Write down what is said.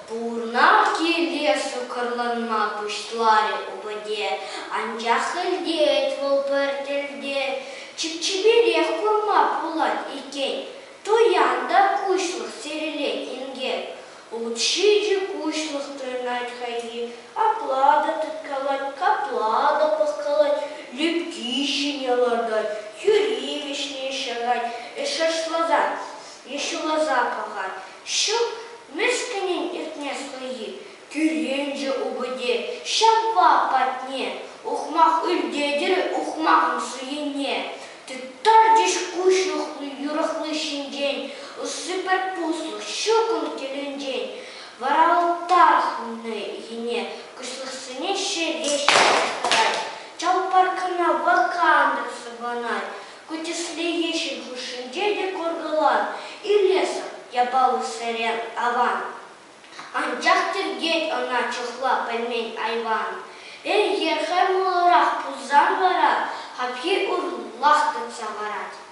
Пурнаки лесу карланма пушлари убаде, анчах эльдет волпертельде, чипчиберех курма пулат икен, туянда кушлых серелет инген. Учите кушлых тринать хаги, оклада ткалать, каплада пахкалать, лепкищи не ладать, юривишнее шагать, шашлазать, еще лоза пахать, щук месканин иртне слои, кюренже убыде, шапа патне, ухмах ильдедеры, ухмахом суене. Ты тардишь кушлых юрахлыщен день, усыпать пуслых, щукун келендень, ворал тархны ене, кушлых сынеще вещи старать, чал паркана вакандр сабанай, кутисли ещен хушин деде коргалан, и лесом я балу сырен аван. Анчах тергеть она чухла пельмень айван. Ерхай муларах пузан вара, хапье урлахтаться варать.